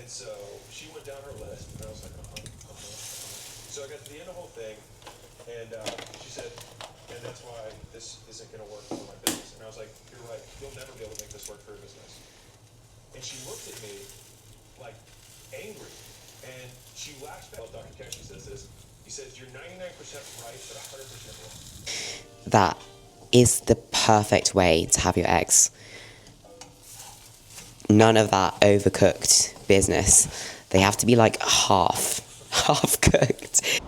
so she went down her list, and I was like, So I got to the end of the whole thing, and she said, and that's why this isn't going to work for my business. And I was like, you're right. You'll never be able to make this work for your business. And she looked at me like angry, and she laughed back. Dr. Cashy says this. He says, you're 99% right, but 100% wrong. That is the perfect way to have your eggs. None of that overcooked business. They have to be like half cooked.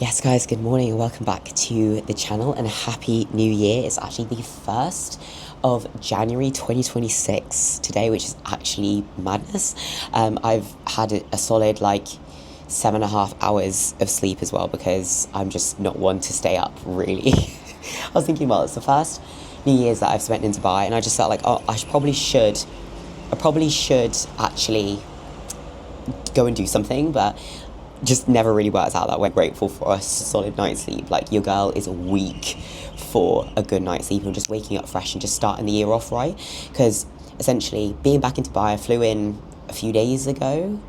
Yes guys, good morning and welcome back to the channel and a happy new year. It's actually the 1st of January 2026 today, which is actually madness. I've had a solid 7.5 hours of sleep as well because I'm just not one to stay up really. I was thinking, well, it's the first New Year's that I've spent in Dubai and I just felt like, oh, I probably should actually go and do something, but just never really works out that way. Grateful for a solid night's sleep. Like, your girl is a week for a good night's sleep and just waking up fresh and just starting the year off right. Because essentially, being back in Dubai, I flew in a few days ago.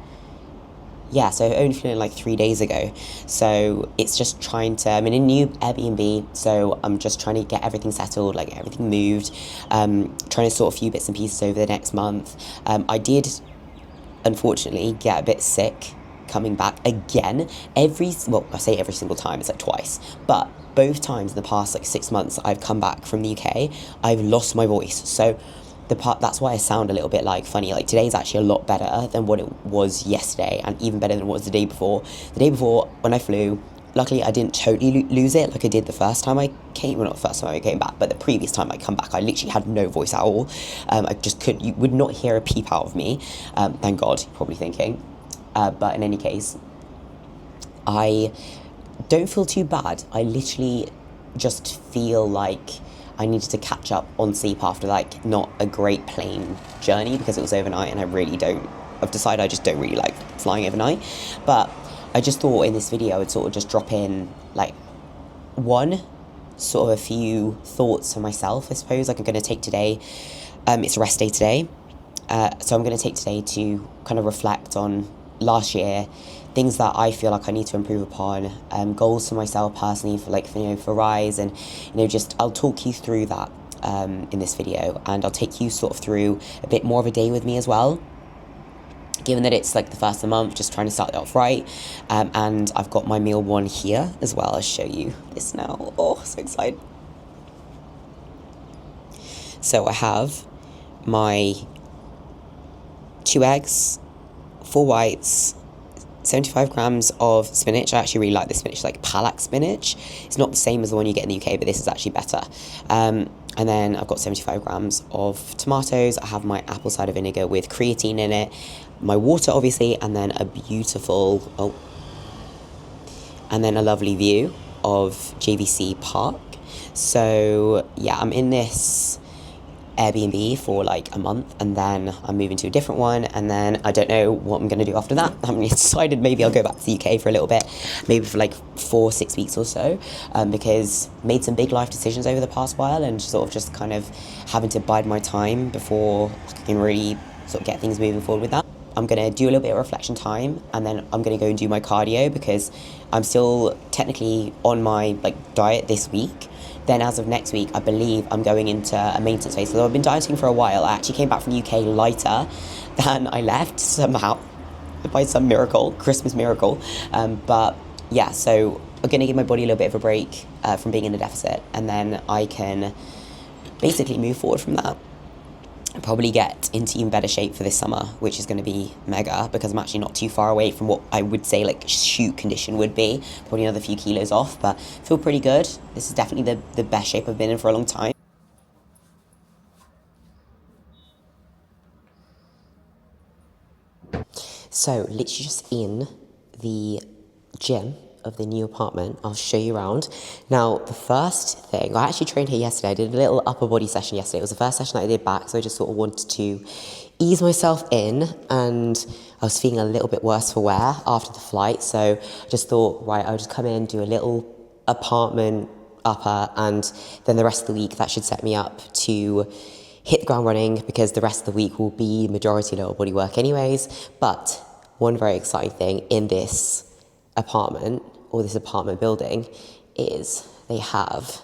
Yeah, so I only flew in 3 days ago. So it's just I'm in a new Airbnb, so I'm just trying to get everything settled, everything moved, trying to sort a few bits and pieces over the next month. I did, unfortunately, get a bit sick coming back again. I say every single time, it's twice, but both times in the past 6 months I've come back from the UK, I've lost my voice. So that's why I sound a little bit funny. Today's actually a lot better than what it was yesterday, and even better than what it was the day before. The day before, when I flew, luckily I didn't totally lose it like I did the first time I came. Well, not the first time I came back, but the previous time I come back, I literally had no voice at all. I just couldn't, you would not hear a peep out of me. Thank God, you're probably thinking. But in any case, I don't feel too bad. I literally just feel like I needed to catch up on sleep after not a great plane journey because it was overnight, and I've decided I just don't really like flying overnight. But I just thought in this video I would sort of just drop in a few thoughts for myself, I suppose. I'm going to take today, it's a rest day today. So I'm going to take today to kind of reflect on last year, things that I feel like I need to improve upon, goals for myself personally for Rise, and I'll talk you through that in this video, and I'll take you sort of through a bit more of a day with me as well, given that it's the first of the month, just trying to start it off right. And I've got my meal one here as well. I'll show you this now. Oh, so excited. So I have my 2 eggs, 4 whites, 75 grams of spinach. I actually really like this spinach, Palak spinach. It's not the same as the one you get in the UK, but this is actually better. And then I've got 75 grams of tomatoes. I have my apple cider vinegar with creatine in it, my water obviously, and then a lovely view of JVC Park. So yeah, I'm in this Airbnb for a month, and then I'm moving to a different one, and then I don't know what I'm going to do after that. I haven't decided. Maybe I'll go back to the UK for a little bit, maybe for 4-6 weeks or so, because made some big life decisions over the past while, and just kind of having to bide my time before I can really sort of get things moving forward with that. I'm going to do a little bit of reflection time, and then I'm going to go and do my cardio because I'm still technically on my diet this week. Then as of next week, I believe I'm going into a maintenance phase. So I've been dieting for a while. I actually came back from the UK lighter than I left somehow, by some miracle, Christmas miracle. But yeah, so I'm going to give my body a little bit of a break from being in a deficit, and then I can basically move forward from that and probably get into even better shape for this summer, which is going to be mega because I'm actually not too far away from what I would say shoot condition would be. Probably another few kilos off, but feel pretty good. This is definitely the best shape I've been in for a long time. So literally just in the gym of the new apartment. I'll show you around. Now, the first thing, I actually trained here yesterday. I did a little upper body session yesterday. It was the first session that I did back, so I just sort of wanted to ease myself in, and I was feeling a little bit worse for wear after the flight, so I just thought, right, I'll just come in, do a little apartment upper, and then the rest of the week that should set me up to hit the ground running because the rest of the week will be majority lower body work anyways. But one very exciting thing in this apartment or this apartment building is they have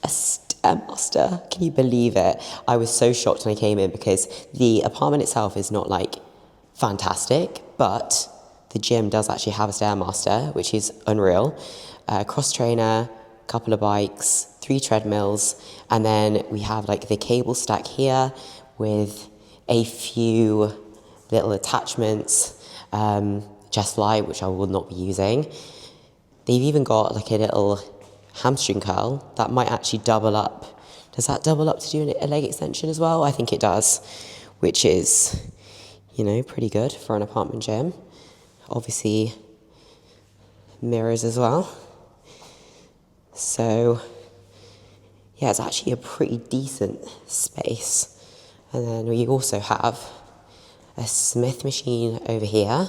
a Stairmaster. Can you believe it? I was so shocked when I came in because the apartment itself is not like fantastic, but the gym does actually have a Stairmaster, which is unreal. Cross trainer, couple of bikes, 3 treadmills, and then we have like the cable stack here with a few little attachments, chest light, which I will not be using. They've even got like a little hamstring curl that might actually double up. Does that double up to do a leg extension as well? I think it does, which is, you know, pretty good for an apartment gym. Obviously, mirrors as well. So, yeah, it's actually a pretty decent space. And then we also have a Smith machine over here.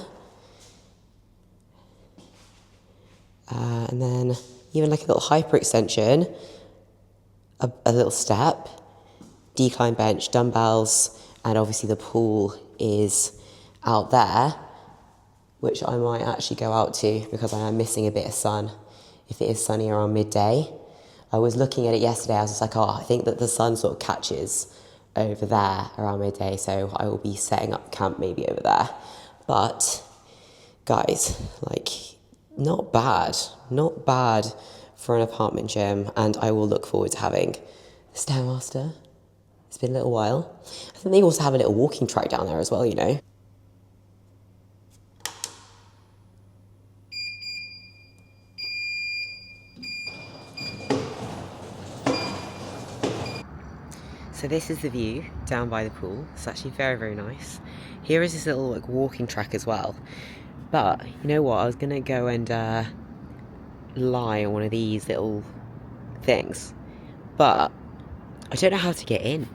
And then even like a little hyperextension, a little step, decline bench, dumbbells, and obviously the pool is out there, which I might actually go out to because I am missing a bit of sun if it is sunny around midday. I was looking at it yesterday, I was just like, oh, I think that the sun sort of catches over there around midday, so I will be setting up camp maybe over there. But, guys, like, not bad for an apartment gym, and I will look forward to having the Stairmaster. It's been a little while. I think they also have a little walking track down there as well, you know. So this is the view down by the pool. It's actually very, very nice. Here is this little like walking track as well. But you know what? I was gonna go and lie on one of these little things, but I don't know how to get in.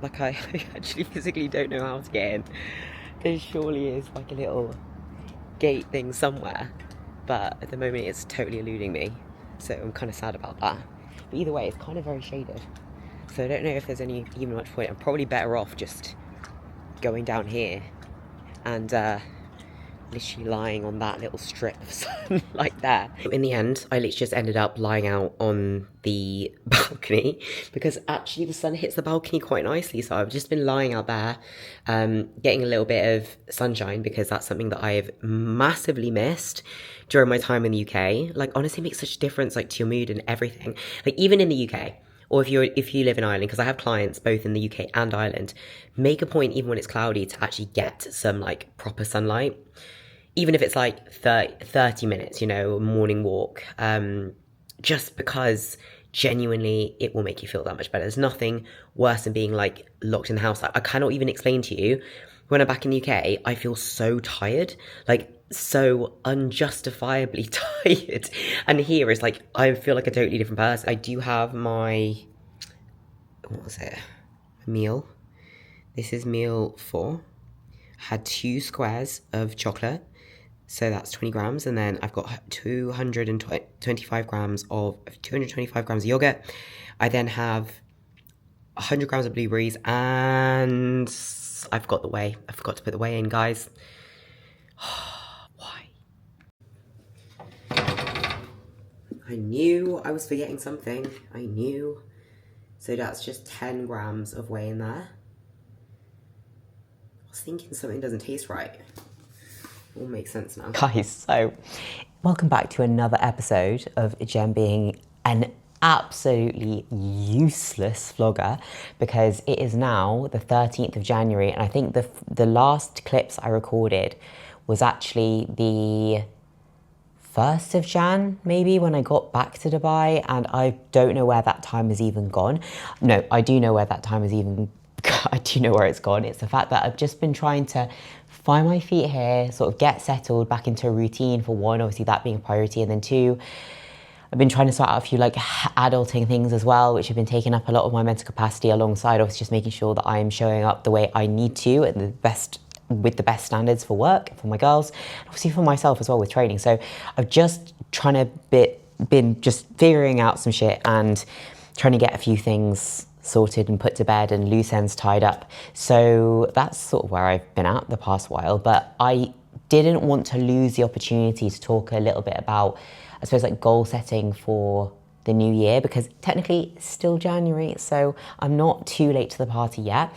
Like I actually physically don't know how to get in. There surely is like a little gate thing somewhere, but at the moment it's totally eluding me. So I'm kind of sad about that. But either way, it's kind of very shaded. So I don't know if there's even much point. I'm probably better off just going down here and literally lying on that little strip of sun like that. In the end, I literally just ended up lying out on the balcony because actually the sun hits the balcony quite nicely. So I've just been lying out there, getting a little bit of sunshine because that's something that I've massively missed during my time in the UK. Like honestly, it makes such a difference like to your mood and everything. Like even in the UK, or if you live in Ireland, because I have clients both in the UK and Ireland, make a point even when it's cloudy to actually get some like proper sunlight. Even if it's like 30 minutes, you know, morning walk, just because genuinely it will make you feel that much better. There's nothing worse than being like locked in the house. Like, I cannot even explain to you, when I'm back in the UK, I feel so tired, like so unjustifiably tired. And here it's like, I feel like a totally different person. I do have my, what was it, meal. This is meal 4. Had 2 squares of chocolate. So that's 20 grams, and then I've got 225 grams of yogurt. I then have 100 grams of blueberries, and I've got the whey. I forgot to put the whey in, guys. Why? I knew I was forgetting something. I knew. So that's just 10 grams of whey in there. I was thinking something doesn't taste right. All makes sense now. Guys, so welcome back to another episode of Jem being an absolutely useless vlogger, because it is now the 13th of January, and I think the last clips I recorded was actually the 1st of Jan, maybe, when I got back to Dubai, and I don't know where that time has even gone. No, I do know where that time has even I do know where it's gone. It's the fact that I've just been trying to find my feet here, sort of get settled back into a routine, for one, obviously that being a priority, and then 2, I've been trying to sort out a few like adulting things as well, which have been taking up a lot of my mental capacity, alongside obviously just making sure that I'm showing up the way I need to and with the best standards for work, for my girls, and obviously for myself as well with training. So I've just been just figuring out some shit and trying to get a few things sorted and put to bed and loose ends tied up. So that's sort of where I've been at the past while, but I didn't want to lose the opportunity to talk a little bit about, I suppose, like goal setting for the new year, because technically it's still January, so I'm not too late to the party yet.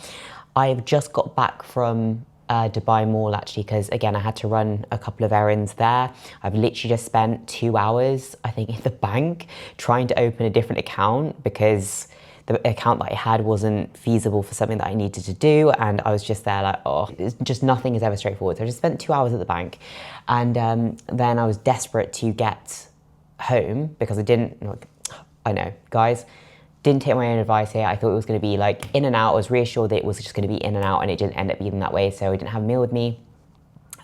I've just got back from Dubai Mall actually, because again I had to run a couple of errands there. I've literally just spent 2 hours, I think, in the bank trying to open a different account because the account that I had wasn't feasible for something that I needed to do, and I was just there like, oh, it's just nothing is ever straightforward. So I just spent 2 hours at the bank, and then I was desperate to get home because I know, guys, didn't take my own advice here. I thought it was going to be like in and out. I was reassured that it was just going to be in and out, and it didn't end up being that way. So I didn't have a meal with me.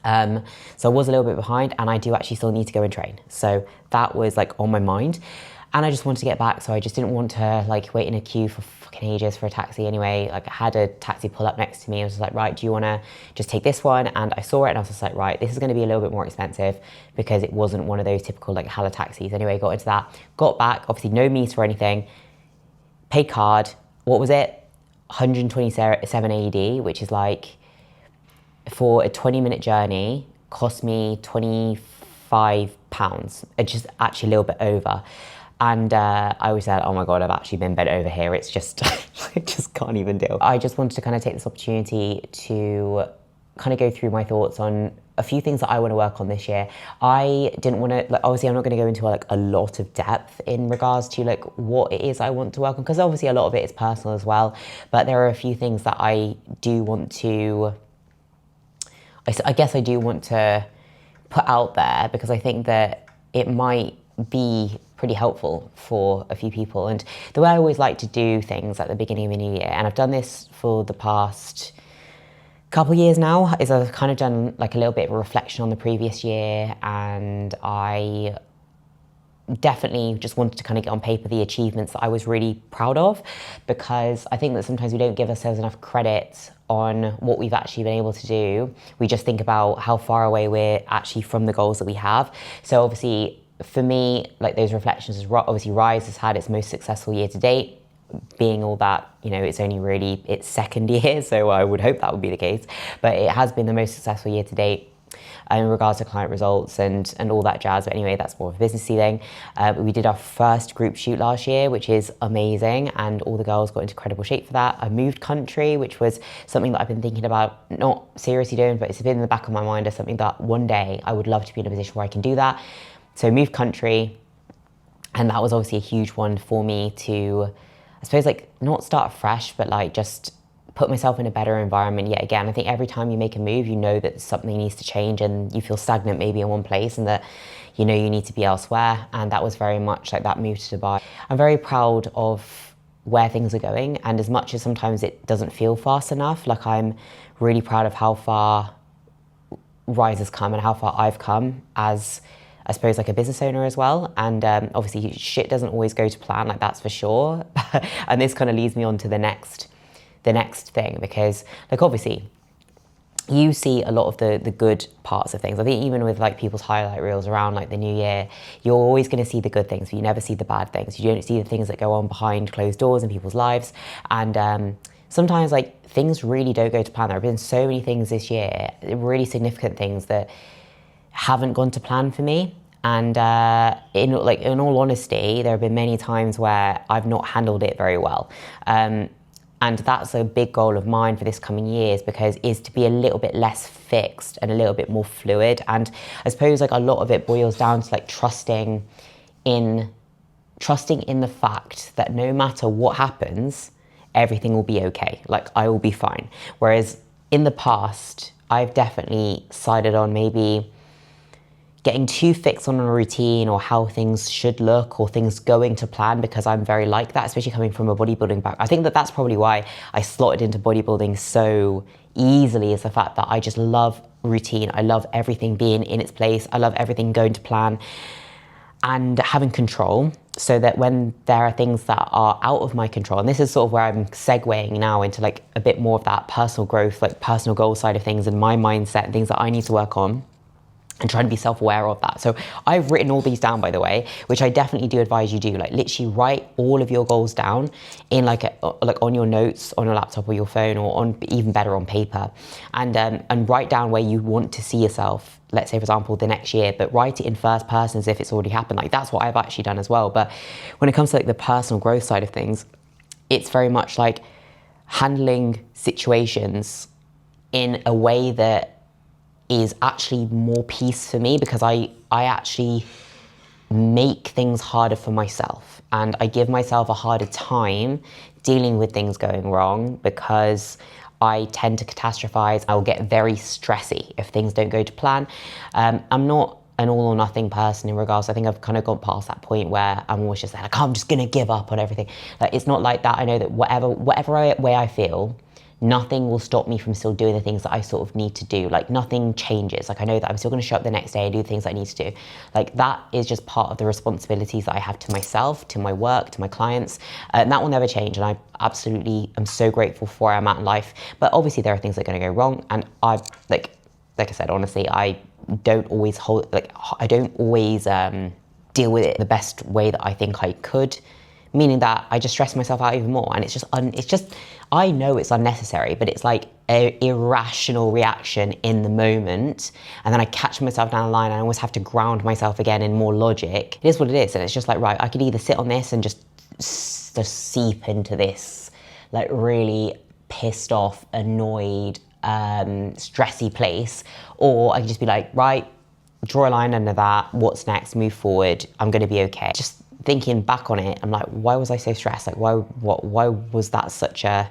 So I was a little bit behind, and I do actually still need to go and train. So that was like on my mind. And I just wanted to get back, so I just didn't want to like wait in a queue for fucking ages for a taxi anyway. Like I had a taxi pull up next to me. I was just like, right, do you want to just take this one? And I saw it and I was just like, right, this is going to be a little bit more expensive because it wasn't one of those typical like Hala taxis. Anyway, got into that, got back, obviously no meter or anything, paid card. What was it? 127 AED, which is like, for a 20-minute journey, cost me £25. It's just actually a little bit over. And I always said, oh my God, I've actually been bent over here. It's just, I just can't even deal. I just wanted to kind of take this opportunity to kind of go through my thoughts on a few things that I want to work on this year. I didn't want to, like, obviously I'm not going to go into like a lot of depth in regards to like what it is I want to work on, because obviously a lot of it is personal as well. But there are a few things that I do want to, I guess I do want to put out there, because I think that it might be pretty helpful for a few people. And the way I always like to do things at the beginning of a new year, and I've done this for the past couple of years now, is I've kind of done like a little bit of a reflection on the previous year, and I definitely just wanted to kind of get on paper the achievements that I was really proud of, because I think that sometimes we don't give ourselves enough credit on what we've actually been able to do. We just think about how far away we're actually from the goals that we have. So obviously for me, like those reflections is obviously Rise has had its most successful year to date, being all that, you know, it's only really its second year, so I would hope that would be the case, but it has been the most successful year to date in regards to client results and all that jazz. But anyway, that's more of a businessy thing. We did our first group shoot last year, which is amazing, and all the girls got into incredible shape for that. I moved country, which was something that I've been thinking about, not seriously doing, but it's been in the back of my mind as something that one day I would love to be in a position where I can do that. So moved country, and that was obviously a huge one for me to, I suppose, like not start fresh, but like just put myself in a better environment yet again. I think every time you make a move, you know that something needs to change, and you feel stagnant maybe in one place, and that you know you need to be elsewhere. And that was very much like that move to Dubai. I'm very proud of where things are going, and as much as sometimes it doesn't feel fast enough, like I'm really proud of how far Rise has come and how far I've come as, I suppose, like a business owner as well. And obviously shit doesn't always go to plan, like that's for sure. And this kind of leads me on to the next thing, because like obviously you see a lot of the good parts of things. I think even with like people's highlight reels around like the new year, you're always going to see the good things, but you never see the bad things. You don't see the things that go on behind closed doors in people's lives. And sometimes like things really don't go to plan. There have been so many things this year, really significant things that haven't gone to plan for me. And in all honesty, there have been many times where I've not handled it very well. And that's a big goal of mine for this coming years, because is to be a little bit less fixed and a little bit more fluid. And I suppose like a lot of it boils down to like trusting in the fact that no matter what happens, everything will be okay. Like I will be fine. Whereas in the past, I've definitely sided on maybe getting too fixed on a routine or how things should look or things going to plan, because I'm very like that, especially coming from a bodybuilding background. I think that that's probably why I slotted into bodybuilding so easily, is the fact that I just love routine. I love everything being in its place. I love everything going to plan and having control, so that when there are things that are out of my control, and this is sort of where I'm segueing now into like a bit more of that personal growth, like personal goal side of things and my mindset and things that I need to work on, and trying to be self-aware of that. So I've written all these down, by the way, which I definitely do advise you do. Like literally write all of your goals down in like on your notes on your laptop or your phone, or on even better on paper, and write down where you want to see yourself. Let's say, for example, the next year, but write it in first person as if it's already happened. Like that's what I've actually done as well. But when it comes to like the personal growth side of things, it's very much like handling situations in a way that is actually more peace for me, because I actually make things harder for myself, and I give myself a harder time dealing with things going wrong, because I tend to catastrophize. I'll get very stressy if things don't go to plan. I'm not an all or nothing person in regards. I think I've kind of gone past that point where I'm always just like, I'm just gonna give up on everything. Like it's not like that. I know that whatever way I feel, nothing will stop me from still doing the things that I sort of need to do. Like nothing changes. Like I know that I'm still going to show up the next day and do the things I need to do. Like that is just part of the responsibilities that I have to myself, to my work, to my clients. And that will never change. And I absolutely am so grateful for where I'm at in life. But obviously there are things that are going to go wrong. And like I said, honestly, I don't always deal with it the best way that I think I could. Meaning that I just stress myself out even more, and it's just I know it's unnecessary, but it's like an irrational reaction in the moment, and then I catch myself down the line, and I always have to ground myself again in more logic. It is what it is, and it's just like, right, I could either sit on this and just seep into this like really pissed off, annoyed, stressy place, or I could just be like, right, draw a line under that, what's next, move forward, I'm gonna be okay. Just thinking back on it, I'm like, why was I so stressed? Like, why was that such a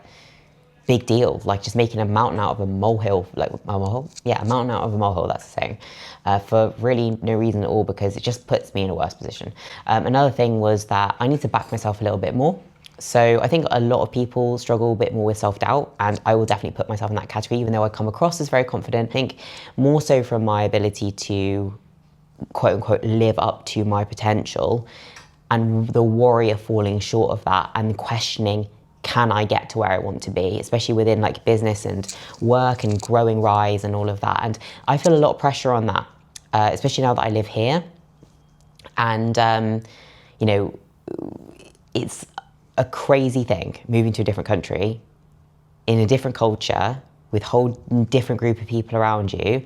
big deal? Like, just making a mountain out of a molehill, like a molehill? Yeah, a mountain out of a molehill, that's the saying, for really no reason at all, because it just puts me in a worse position. Another thing was that I need to back myself a little bit more. So I think a lot of people struggle a bit more with self-doubt, and I will definitely put myself in that category, even though I come across as very confident. I think more so from my ability to, quote unquote, live up to my potential, and the worry of falling short of that and questioning, can I get to where I want to be, especially within like business and work and growing Rise and all of that. And I feel a lot of pressure on that, especially now that I live here. And, you know, it's a crazy thing moving to a different country, in a different culture, with a whole different group of people around you.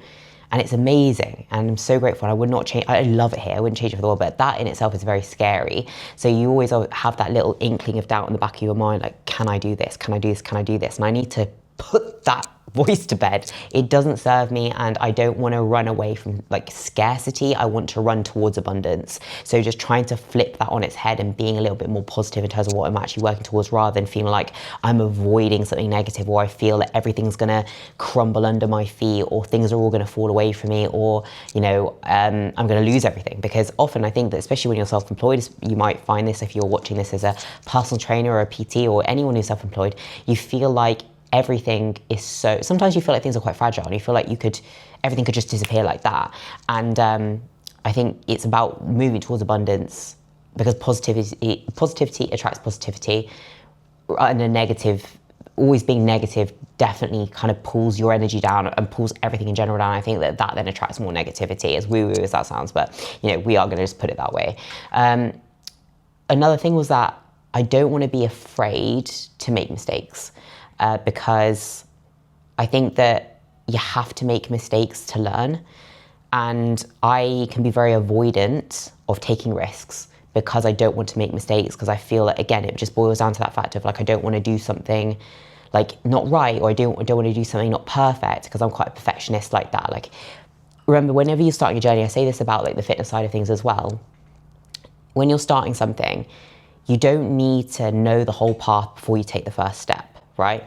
And it's amazing, and I'm so grateful. I would not change. I love it here. I wouldn't change it for the world. But that in itself is very scary. So you always have that little inkling of doubt in the back of your mind, like, can I do this? Can I do this? Can I do this? And I need to put that voice to bed. It doesn't serve me, and I don't want to run away from like scarcity. I want to run towards abundance. So just trying to flip that on its head and being a little bit more positive in terms of what I'm actually working towards, rather than feeling like I'm avoiding something negative, or I feel that everything's gonna crumble under my feet, or things are all gonna fall away from me, or, you know, I'm gonna lose everything. Because often I think that, especially when you're self-employed, you might find this if you're watching this as a personal trainer or a PT or anyone who's self-employed, you feel like everything is so, sometimes you feel like things are quite fragile, and you feel like everything could just disappear like that. And I think it's about moving towards abundance, because positivity attracts positivity, and always being negative definitely kind of pulls your energy down and pulls everything in general down. I think that then attracts more negativity, as woo-woo as that sounds, but you know, we are going to just put it that way. Another thing was that I don't want to be afraid to make mistakes. Because I think that you have to make mistakes to learn. And I can be very avoidant of taking risks because I don't want to make mistakes, because I feel that, again, it just boils down to that fact of like, I don't want to do something like not right, or I don't want to do something not perfect, because I'm quite a perfectionist like that. Like, remember, whenever you start your journey, I say this about like the fitness side of things as well. When you're starting something, you don't need to know the whole path before you take the first step. Right?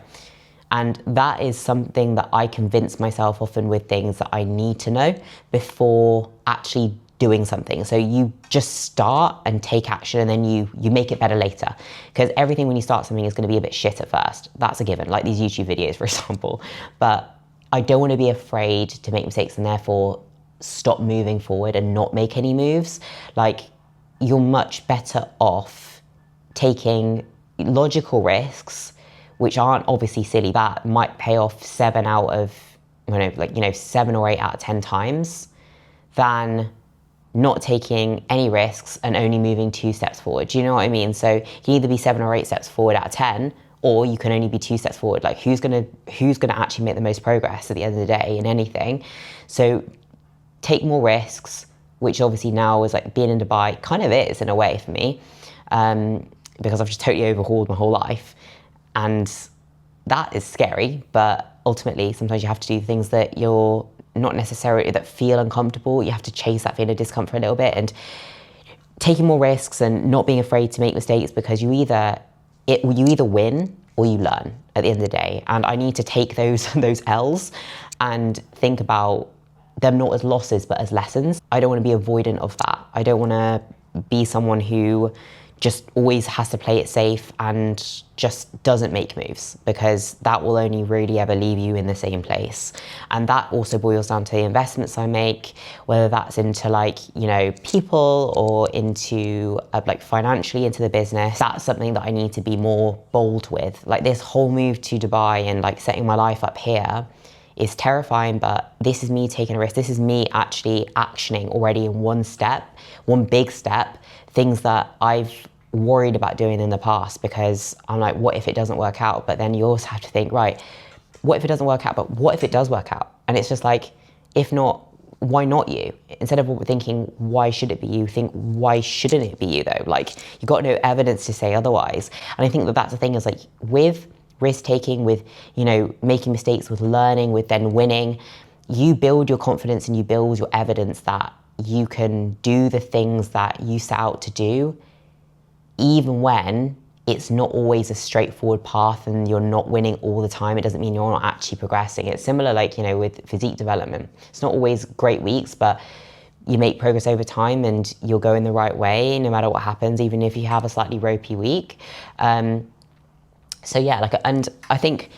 And that is something that I convince myself often with things that I need to know before actually doing something. So you just start and take action, and then you make it better later. Because everything when you start something is going to be a bit shit at first. That's a given, like these YouTube videos, for example. But I don't want to be afraid to make mistakes and therefore stop moving forward and not make any moves. Like, you're much better off taking logical risks, which aren't obviously silly, that might pay off 7 or 8 out of 10 times, than not taking any risks and only moving 2 steps forward. Do you know what I mean? So you can either be 7 or 8 steps forward out of 10, or you can only be 2 steps forward. Like who's gonna actually make the most progress at the end of the day in anything? So take more risks, which obviously now is like being in Dubai kind of is in a way for me, because I've just totally overhauled my whole life. And that is scary, but ultimately sometimes you have to do things that you're not necessarily, that feel uncomfortable. You have to chase that feeling of discomfort a little bit, and taking more risks and not being afraid to make mistakes, because you either win or you learn at the end of the day. And I need to take those L's and think about them not as losses but as lessons. I don't want to be avoidant of that. I don't want to be someone who just always has to play it safe and just doesn't make moves, because that will only really ever leave you in the same place. And that also boils down to the investments I make, whether that's into like, you know, people or into like financially into the business. That's something that I need to be more bold with. Like this whole move to Dubai and like setting my life up here is terrifying, but this is me taking a risk. This is me actually actioning already in one big step, things that I've worried about doing in the past, because I'm like, what if it doesn't work out? But then you also have to think, right, what if it doesn't work out? But what if it does work out? And it's just like, if not, why not you? Instead of thinking, why should it be you? Think, why shouldn't it be you though? Like, you've got no evidence to say otherwise. And I think that that's the thing, is like, with risk taking, with, you know, making mistakes, with learning, with then winning, you build your confidence and you build your evidence that you can do the things that you set out to do, even when it's not always a straightforward path and you're not winning all the time. It doesn't mean you're not actually progressing. It's similar, like, you know, with physique development. It's not always great weeks, but you make progress over time and you'll go in the right way no matter what happens, even if you have a slightly ropey week. So yeah, like, and I think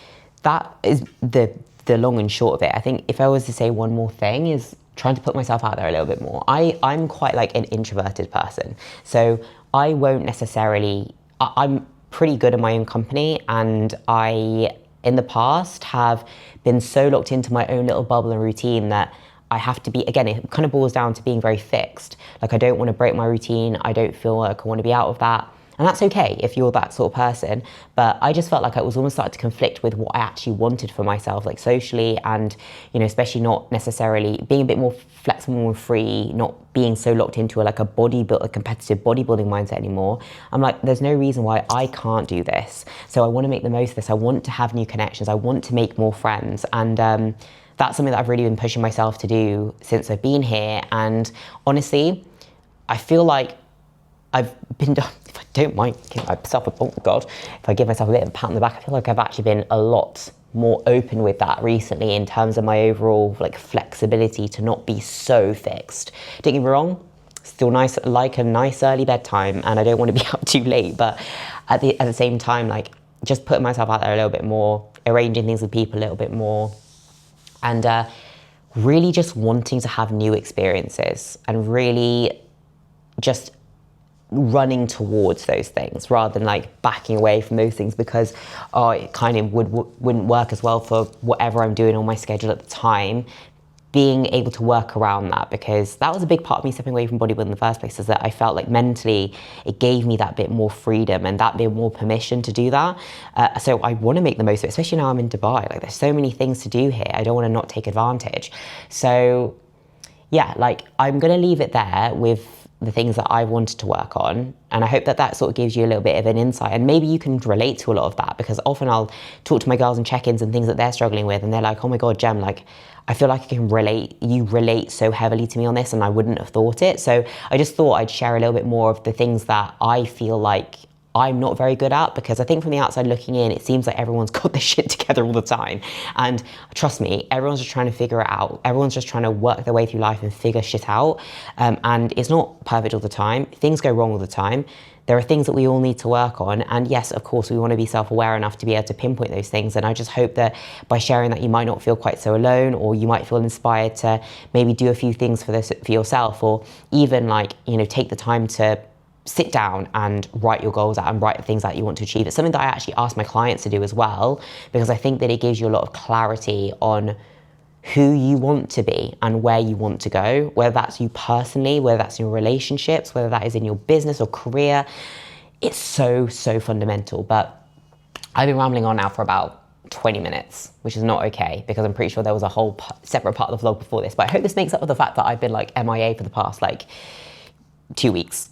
that is the long and short of it. I think if I was to say one more thing, is trying to put myself out there a little bit more. I'm quite like an introverted person. So I won't necessarily, I'm pretty good in my own company, and I, in the past, have been so locked into my own little bubble and routine that I have to be, again, it kind of boils down to being very fixed. Like, I don't want to break my routine. I don't feel like I want to be out of that. And that's okay if you're that sort of person. But I just felt like it was almost starting to conflict with what I actually wanted for myself, like socially, and, you know, especially not necessarily being a bit more flexible and free, not being so locked into a competitive bodybuilding mindset anymore. I'm like, there's no reason why I can't do this. So I want to make the most of this. I want to have new connections. I want to make more friends. And that's something that I've really been pushing myself to do since I've been here. And honestly, I feel like I've been, if I don't mind giving myself if I give myself a bit of a pat on the back, I feel like I've actually been a lot more open with that recently, in terms of my overall like flexibility to not be so fixed. Don't get me wrong, still nice, like a nice early bedtime, and I don't want to be up too late, but at the same time, like, just putting myself out there a little bit more, arranging things with people a little bit more, and really just wanting to have new experiences, and really just running towards those things rather than like backing away from those things because it kind of wouldn't work as well for whatever I'm doing on my schedule at the time. Being able to work around that, because that was a big part of me stepping away from bodybuilding in the first place, is that I felt like mentally it gave me that bit more freedom and that bit more permission to do that. So I want to make the most of it, especially now I'm in Dubai. Like, there's so many things to do here. I don't want to not take advantage. So yeah, like, I'm going to leave it there with the things that I wanted to work on. And I hope that that sort of gives you a little bit of an insight, and maybe you can relate to a lot of that, because often I'll talk to my girls and check-ins and things that they're struggling with, and they're like, oh my God, Jem, like, I feel like I can relate, you relate so heavily to me on this, and I wouldn't have thought it. So I just thought I'd share a little bit more of the things that I feel like I'm not very good at, because I think from the outside looking in, it seems like everyone's got this shit together all the time. And trust me, everyone's just trying to figure it out. Everyone's just trying to work their way through life and figure shit out. And it's not perfect all the time. Things go wrong all the time. There are things that we all need to work on. And yes, of course, we want to be self-aware enough to be able to pinpoint those things. And I just hope that by sharing that, you might not feel quite so alone, or you might feel inspired to maybe do a few things for yourself, or even, like, you know, take the time to sit down and write your goals out and write the things that you want to achieve. It's something that I actually ask my clients to do as well, because I think that it gives you a lot of clarity on who you want to be and where you want to go, whether that's you personally, whether that's in your relationships, whether that is in your business or career. It's so, so fundamental. But I've been rambling on now for about 20 minutes, which is not okay because I'm pretty sure there was a whole separate part of the vlog before this. But I hope this makes up for the fact that I've been like MIA for the past like 2 weeks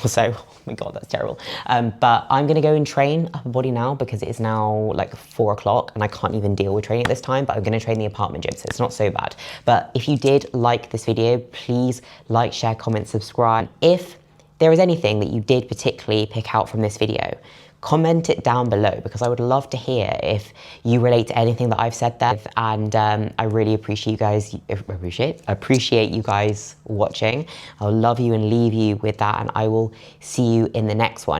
or so. Oh my God, that's terrible. But I'm gonna go and train upper body now because it is now like 4 o'clock and I can't even deal with training at this time, but I'm gonna train the apartment gym, so it's not so bad. But if you did like this video, please like, share, comment, subscribe. If there is anything that you did particularly pick out from this video, comment it down below because I would love to hear if you relate to anything that I've said there. And I really appreciate you guys watching. I'll love you and leave you with that, and I will see you in the next one.